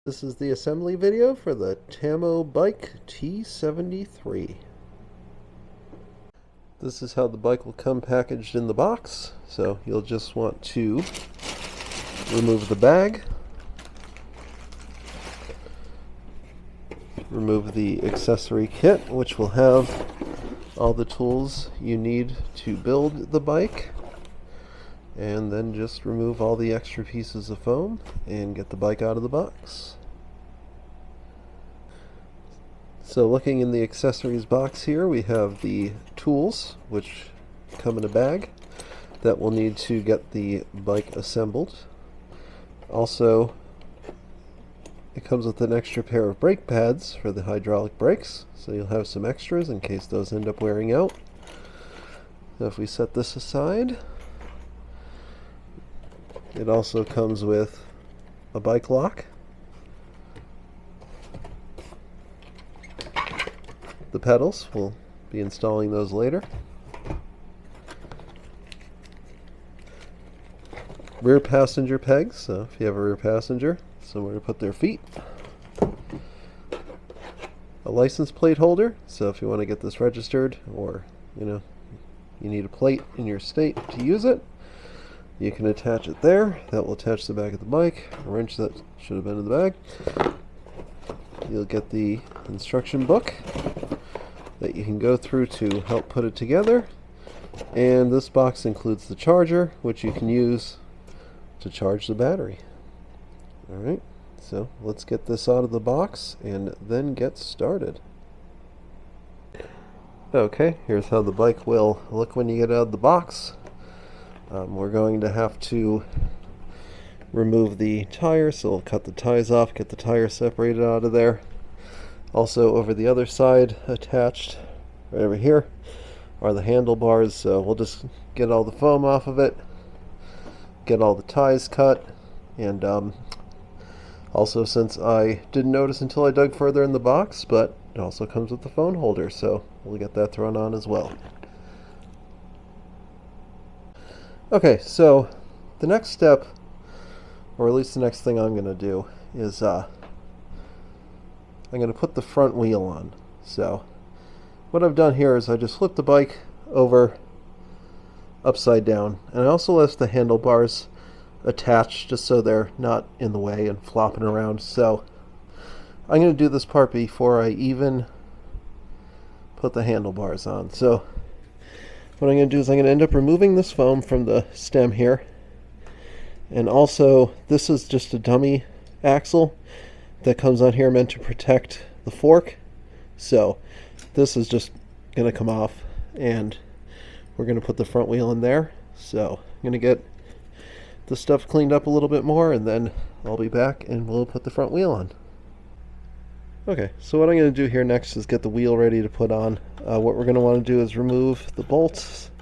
This is the assembly video for the Tamobyke T73. This is how the bike will come packaged in the box. So you'll just want to remove the bag, remove the accessory kit, which will have all the tools you need to build the bike, and then just remove all the extra pieces of foam and get the bike out of the box. So looking in the accessories box here, we have the tools, which come in a bag that we'll need to get the bike assembled. Also, it comes with an extra pair of brake pads for the hydraulic brakes, so you'll have some extras in case those end up wearing out. So if we set this aside, it also comes with a bike lock, the pedals, we'll be installing those later, rear passenger pegs, so if you have a rear passenger, somewhere to put their feet, a license plate holder, so if you want to get this registered or you need a plate in your state to use it, you can attach it there. That will attach the back of the bike. A wrench that should have been in the bag. You'll get the instruction book that you can go through to help put it together. And this box includes the charger, which you can use to charge the battery. Alright, so let's get this out of the box and then get started. Okay, here's how the bike will look when you get out of the box. We're going to have to remove the tire, so we'll cut the ties off, get the tire separated out of there. Also over the other side, attached right over here, are the handlebars, so we'll just get all the foam off of it, get all the ties cut, and also, since I didn't notice until I dug further in the box, but it also comes with the phone holder, so we'll get that thrown on as well. Okay, so the next step, or at least the next thing I'm going to do, is I'm going to put the front wheel on. So what I've done here is I just flipped the bike over upside down, and I also left the handlebars attached just so they're not in the way and flopping around. So I'm going to do this part before I even put the handlebars on. So what I'm going to do is I'm going to end up removing this foam from the stem here, and also this is just a dummy axle that comes on here meant to protect the fork. So this is just going to come off, and we're going to put the front wheel in there. So I'm going to get the stuff cleaned up a little bit more, and then I'll be back and we'll put the front wheel on. Okay, so what I'm going to do here next is get the wheel ready to put on. What we're going to want to do is remove the bolts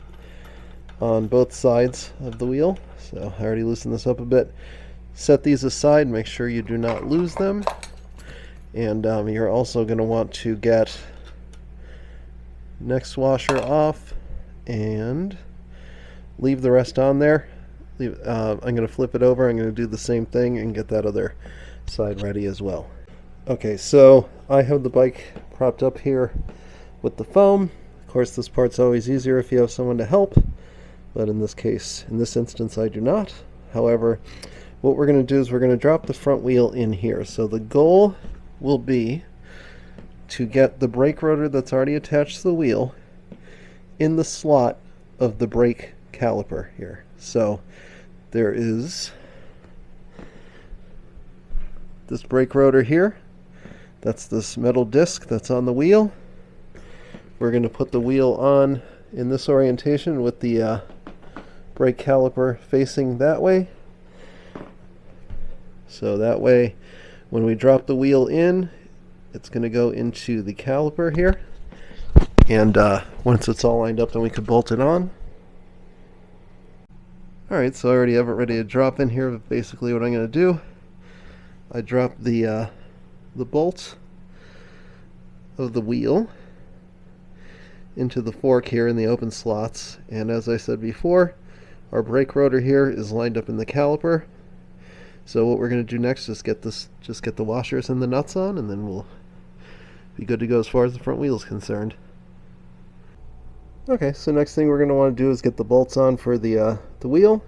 on both sides of the wheel. So I already loosened this up a bit. Set these aside, make sure you do not lose them. And you're also going to want to get next washer off and leave the rest on there. I'm going to flip it over, I'm going to do the same thing and get that other side ready as well. Okay, so I have the bike propped up here with the foam. Of course, this part's always easier if you have someone to help, but in this case, in this instance, I do not. However, what we're going to do is we're going to drop the front wheel in here. So the goal will be to get the brake rotor that's already attached to the wheel in the slot of the brake caliper here. So there is this brake rotor here. That's this metal disc that's on the wheel. We're going to put the wheel on in this orientation with the brake caliper facing that way. So that way, when we drop the wheel in, it's going to go into the caliper here. And once it's all lined up, then we can bolt it on. Alright, so I already have it ready to drop in here. But basically what I'm going to do, I drop the bolt of the wheel into the fork here in the open slots, and as I said before, our brake rotor here is lined up in the caliper. So what we're going to do next is just get the washers and the nuts on, and then we'll be good to go as far as the front wheel is concerned. Okay, so next thing we're going to want to do is get the bolts on for the wheel.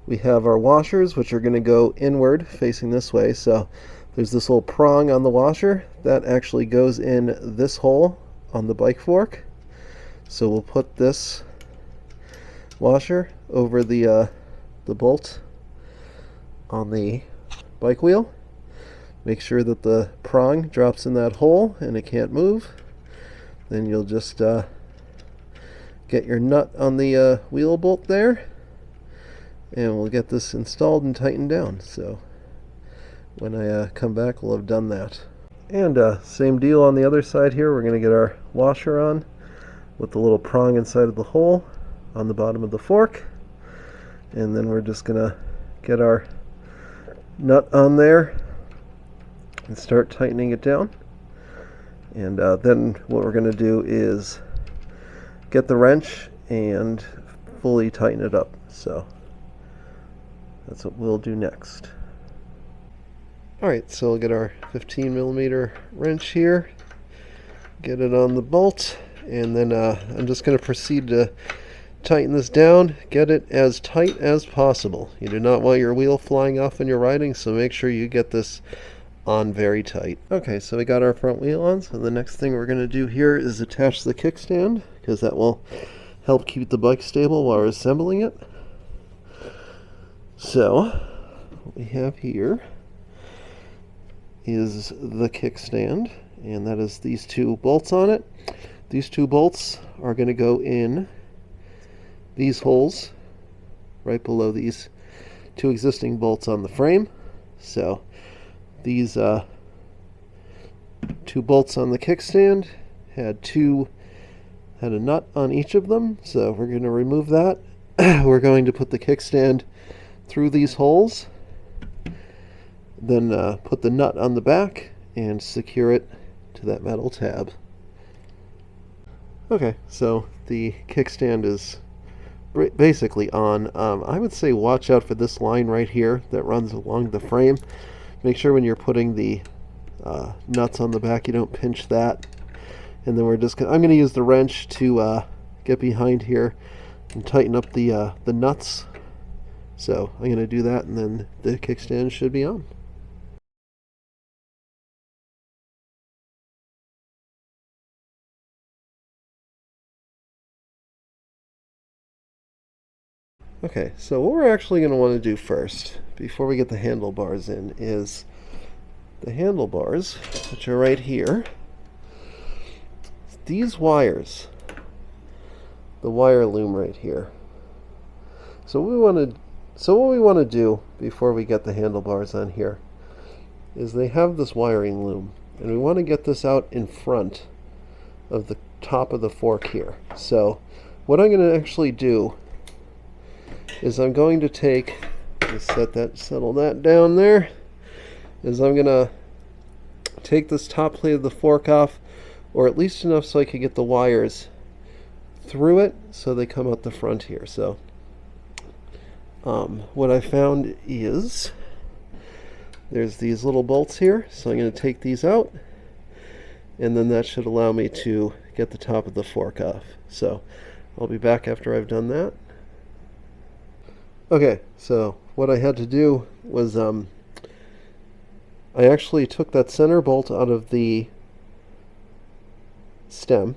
We have our washers, which are going to go inward, facing this way. So there's this little prong on the washer that actually goes in this hole on the bike fork. So we'll put this washer over the bolt on the bike wheel. Make sure that the prong drops in that hole and it can't move. Then you'll just get your nut on the wheel bolt there, and we'll get this installed and tightened down. So when I come back, we'll have done that. And same deal on the other side here. We're going to get our washer on with the little prong inside of the hole on the bottom of the fork, and then we're just going to get our nut on there and start tightening it down. And then what we're going to do is get the wrench and fully tighten it up. So that's what we'll do next. Alright, so we'll get our 15mm wrench here, get it on the bolt, and then I'm just going to proceed to tighten this down, get it as tight as possible. You do not want your wheel flying off when you're riding, so make sure you get this on very tight. Okay, so we got our front wheel on, so the next thing we're going to do here is attach the kickstand, because that will help keep the bike stable while we're assembling it. So what we have here is the kickstand, and that is these two bolts on it. These two bolts are going to go in these holes right below these two existing bolts on the frame. So these two bolts on the kickstand had a nut on each of them, so we're going to remove that. We're going to put the kickstand through these holes, then put the nut on the back and secure it to that metal tab. Okay, so the kickstand is basically on. I would say watch out for this line right here that runs along the frame. Make sure when you're putting the nuts on the back you don't pinch that. And then I'm going to use the wrench to get behind here and tighten up the nuts. So I'm going to do that, and then the kickstand should be on. Okay, so what we're actually going to want to do first, before we get the handlebars in, is the handlebars, which are right here. These wires, the wire loom right here. So what we want to do before we get the handlebars on here is they have this wiring loom, and we want to get this out in front of the top of the fork here. So what I'm going to actually do is I'm going to settle that down there, is I'm going to take this top plate of the fork off, or at least enough so I can get the wires through it so they come out the front here. So what I found is there's these little bolts here, so I'm going to take these out, and then that should allow me to get the top of the fork off. So I'll be back after I've done that. Okay, so what I had to do was I actually took that center bolt out of the stem,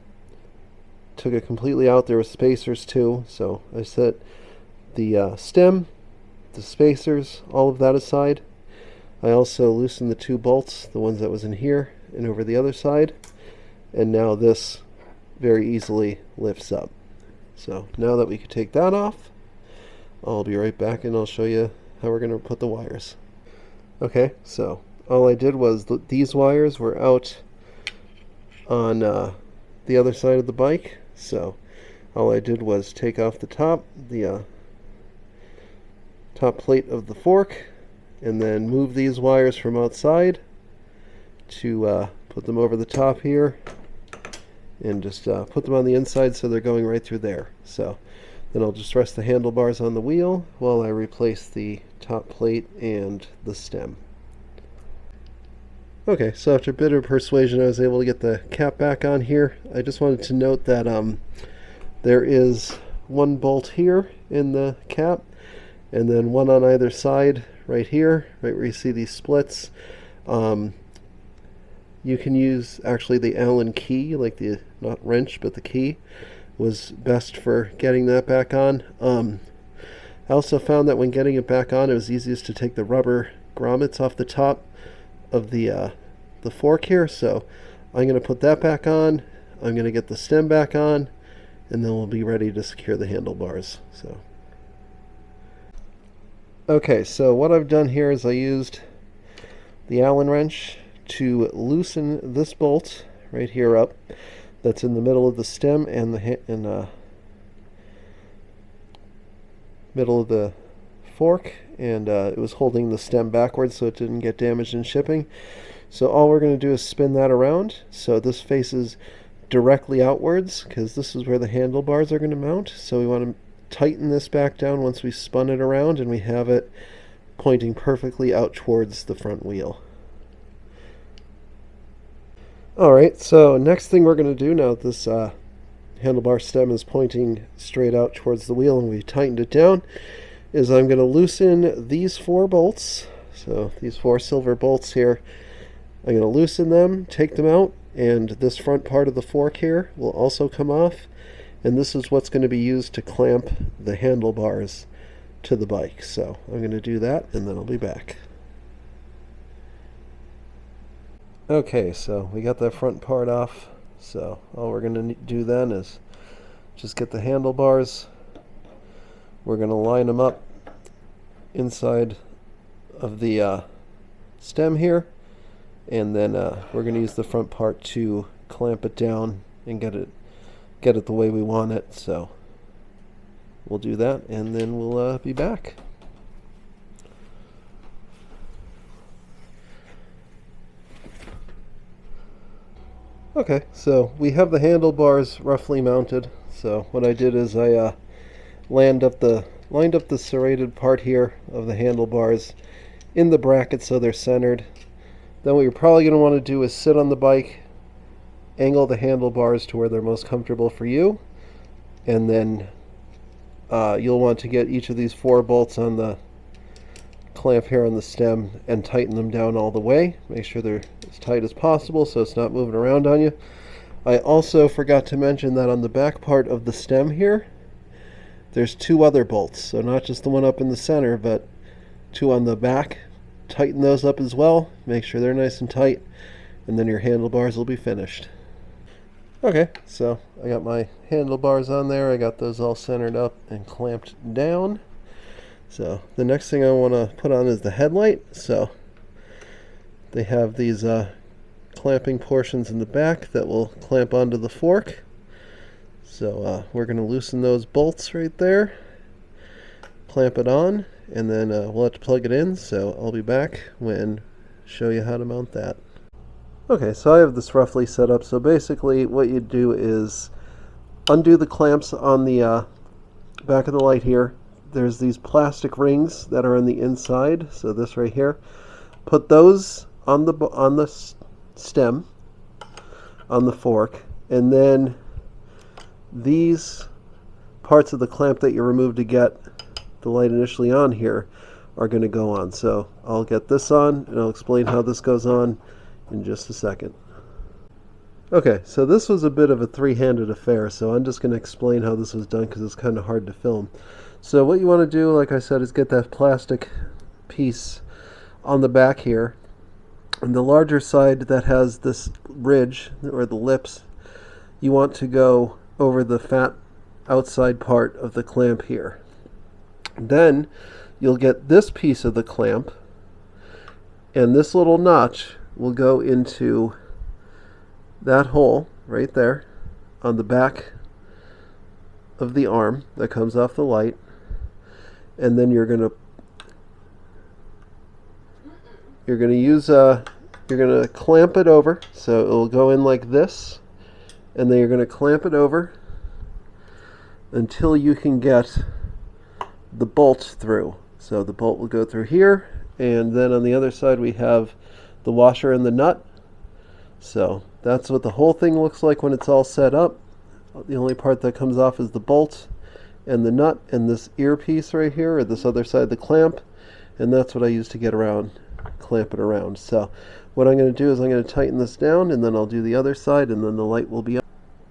took it completely out. There were spacers too, so I set the stem, the spacers, all of that aside. I also loosened the two bolts, the ones that was in here and over the other side, and now this very easily lifts up. So now that we could take that off, I'll be right back and I'll show you how we're going to put the wires. Okay, so all I did was these wires were out on the other side of the bike, so all I did was take off the top plate of the fork, and then move these wires from outside to put them over the top here, and just put them on the inside so they're going right through there. So then I'll just rest the handlebars on the wheel while I replace the top plate and the stem. Okay, so after a bit of persuasion I was able to get the cap back on here. I just wanted to note that there is one bolt here in the cap and then one on either side right here, right where you see these splits. You can use actually the Allen key, like the, not wrench, but the key was best for getting that back on. I also found that when getting it back on, it was easiest to take the rubber grommets off the top of the fork here. So I'm going to put that back on. I'm going to get the stem back on, and then we'll be ready to secure the handlebars. Okay, so what I've done here is I used the Allen wrench to loosen this bolt right here up that's in the middle of the stem and the middle of the fork, and it was holding the stem backwards so it didn't get damaged in shipping. So all we're going to do is spin that around so this faces directly outwards, because this is where the handlebars are going to mount. So we want to tighten this back down once we spun it around and we have it pointing perfectly out towards the front wheel. Alright, so next thing we're going to do, now that this handlebar stem is pointing straight out towards the wheel and we've tightened it down, is I'm going to loosen these 4 bolts. So these 4 silver bolts here, I'm going to loosen them, take them out, and this front part of the fork here will also come off, and this is what's going to be used to clamp the handlebars to the bike. So I'm going to do that and then I'll be back. Okay, so we got that front part off, so all we're going to do then is just get the handlebars. We're going to line them up inside of the stem here, and then we're going to use the front part to clamp it down and get it the way we want it. So we'll do that and then we'll be back. Okay, so we have the handlebars roughly mounted. So what I did is I lined up the serrated part here of the handlebars in the bracket so they're centered. Then what you're probably going to want to do is sit on the bike, angle the handlebars to where they're most comfortable for you, and then you'll want to get each of these 4 bolts on the clamp here on the stem and tighten them down all the way. Make sure they're as tight as possible so it's not moving around on you. I also forgot to mention that on the back part of the stem here, there's 2 other bolts. So not just the one up in the center, but 2 on the back. Tighten those up as well. Make sure they're nice and tight, and then your handlebars will be finished. Okay, so I got my handlebars on there. I got those all centered up and clamped down. So the next thing I want to put on is the headlight. So they have these clamping portions in the back that will clamp onto the fork. So we're going to loosen those bolts right there, clamp it on, and then we'll have to plug it in. So I'll be back when show you how to mount that. Okay, so I have this roughly set up. So basically what you do is undo the clamps on the back of the light here. There's these plastic rings that are on the inside, so this right here. Put those on the stem, on the fork, and then these parts of the clamp that you removed to get the light initially on here are going to go on. So I'll get this on, and I'll explain how this goes on in just a second. Okay, so this was a bit of a three-handed affair, so I'm just going to explain how this was done because it's kind of hard to film. So what you want to do, like I said, is get that plastic piece on the back here, and the larger side that has this ridge, or the lips, you want to go over the fat outside part of the clamp here. Then you'll get this piece of the clamp, and this little notch will go into that hole right there on the back of the arm that comes off the light, and then you're gonna clamp it over, so it will go in like this, and then you're gonna clamp it over until you can get the bolt through. So the bolt will go through here, and then on the other side we have the washer and the nut. So that's what the whole thing looks like when it's all set up. The only part that comes off is the bolt and the nut and this earpiece right here, or this other side of the clamp, and that's what I use to get around, clamp it around. So what I'm going to do is I'm going to tighten this down, and then I'll do the other side, and then the light will be on.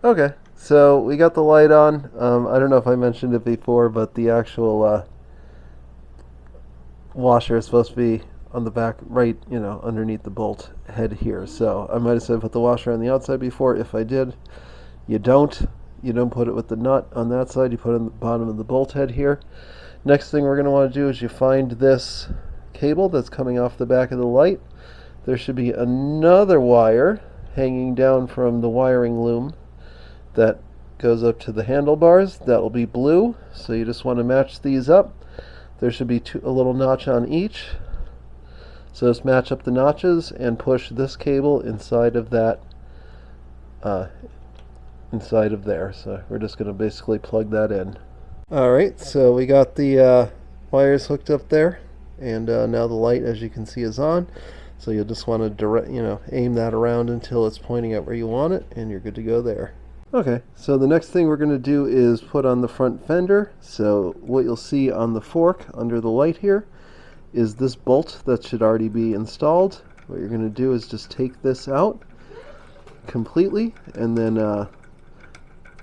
Okay, so we got the light on. I don't know if I mentioned it before, but the actual washer is supposed to be on the back, right, underneath the bolt head here. So I might have said put the washer on the outside before. If I did, you don't. You don't put it with the nut on that side. You put it on the bottom of the bolt head here. Next thing we're going to want to do is you find this cable that's coming off the back of the light. There should be another wire hanging down from the wiring loom that goes up to the handlebars. That will be blue, so you just want to match these up. There should be a little notch on each. So just match up the notches and push this cable inside of that, inside of there. So we're just going to basically plug that in. Alright, so we got the wires hooked up there, and now the light, as you can see, is on. So you'll just want to aim that around until it's pointing at where you want it, and you're good to go there. Okay, so the next thing we're going to do is put on the front fender. So what you'll see on the fork under the light here is this bolt that should already be installed. What you're going to do is just take this out completely, and then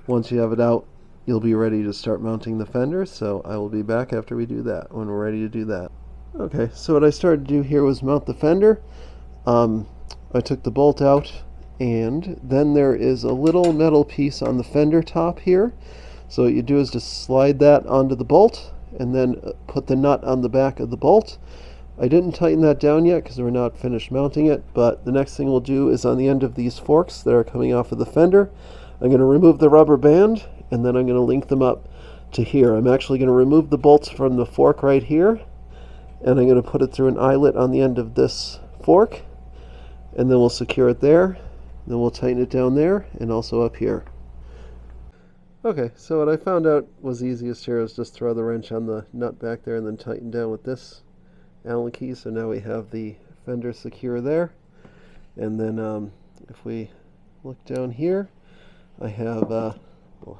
once you have it out, you'll be ready to start mounting the fender. So I will be back after we do that, when we're ready to do that. Okay, so what I started to do here was mount the fender. I took the bolt out, and then there is a little metal piece on the fender top here. So what you do is just slide that onto the bolt, and then put the nut on the back of the bolt. I didn't tighten that down yet because we're not finished mounting it, but the next thing we'll do is on the end of these forks that are coming off of the fender, I'm going to remove the rubber band, and then I'm going to link them up to here. I'm actually going to remove the bolts from the fork right here, and I'm going to put it through an eyelet on the end of this fork, and then we'll secure it there. Then we'll tighten it down there and also up here. Okay, so what I found out was easiest here is just throw the wrench on the nut back there and then tighten down with this Allen key. So now we have the fender secure there. And then if we look down here, I have,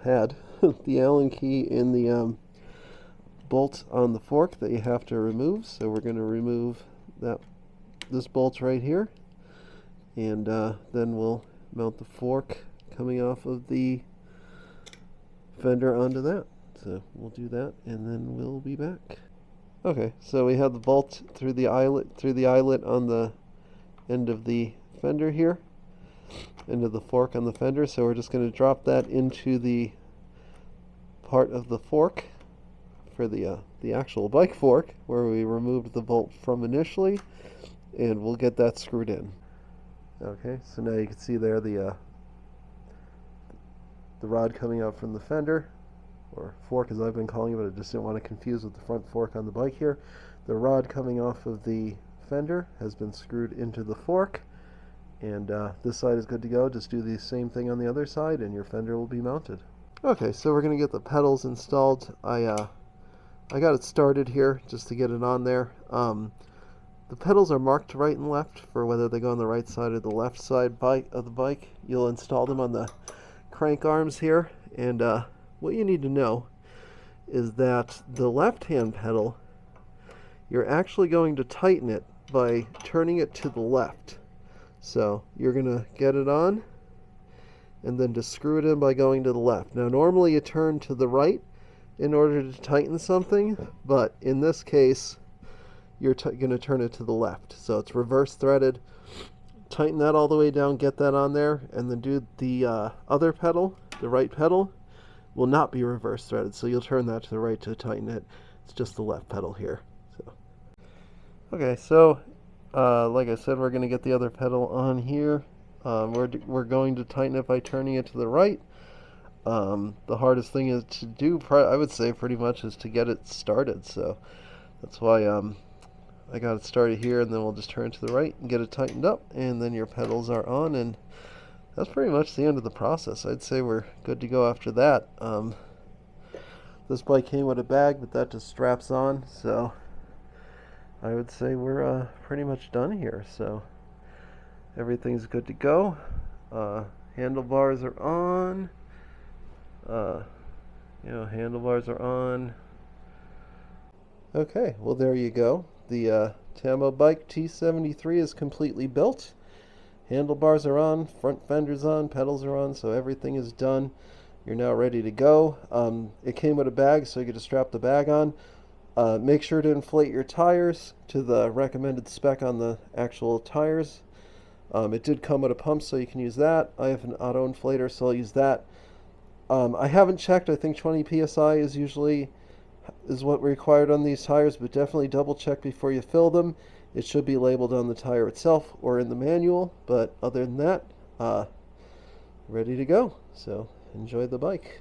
had the Allen key in the bolt on the fork that you have to remove. So we're going to remove this bolt right here, and then we'll mount the fork coming off of the fender onto that. So we'll do that, and then we'll be back. Okay, so we have the bolt through the eyelet on the end of the fender here, into the fork on the fender. So we're just going to drop that into the part of the fork for the actual bike fork where we removed the bolt from initially, and we'll get that screwed in. Okay, so now you can see there the rod coming out from the fender, or fork as I've been calling it, but I just didn't want to confuse with the front fork on the bike here. The rod coming off of the fender has been screwed into the fork, and this side is good to go. Just do the same thing on the other side and your fender will be mounted. Okay, so we're going to get the pedals installed. I got it started here just to get it on there. The pedals are marked right and left for whether they go on the right side or the left side of the bike. You'll install them on the crank arms here, and what you need to know is that the left-hand pedal, you're actually going to tighten it by turning it to the left. So you're going to get it on and then just screw it in by going to the left. Now normally you turn to the right in order to tighten something, but in this case you're going to turn it to the left. So it's reverse threaded. Tighten that all the way down, get that on there, and then do the other pedal, the right pedal, will not be reverse threaded. So you'll turn that to the right to tighten it. It's just the left pedal here. So, okay, so like I said, we're going to get the other pedal on here. We're going to tighten it by turning it to the right. The hardest thing is to do, I would say pretty much, is to get it started. So that's why I got it started here, and then we'll just turn it to the right and get it tightened up, and then your pedals are on, and that's pretty much the end of the process. I'd say we're good to go after that. This bike came with a bag, but that just straps on, so I would say we're pretty much done here. So everything's good to go. Handlebars are on. Handlebars are on. Okay, well there you go. The Tamobyke T73 is completely built. Handlebars are on, front fender's on, pedals are on, so everything is done. You're now ready to go. It came with a bag, so you get to strap the bag on. Make sure to inflate your tires to the recommended spec on the actual tires. It did come with a pump, so you can use that. I have an auto inflator, so I'll use that. I haven't checked. I think 20 psi is what required on these tires, but definitely double check before you fill them. It should be labeled on the tire itself or in the manual, but other than that, ready to go. So enjoy the bike.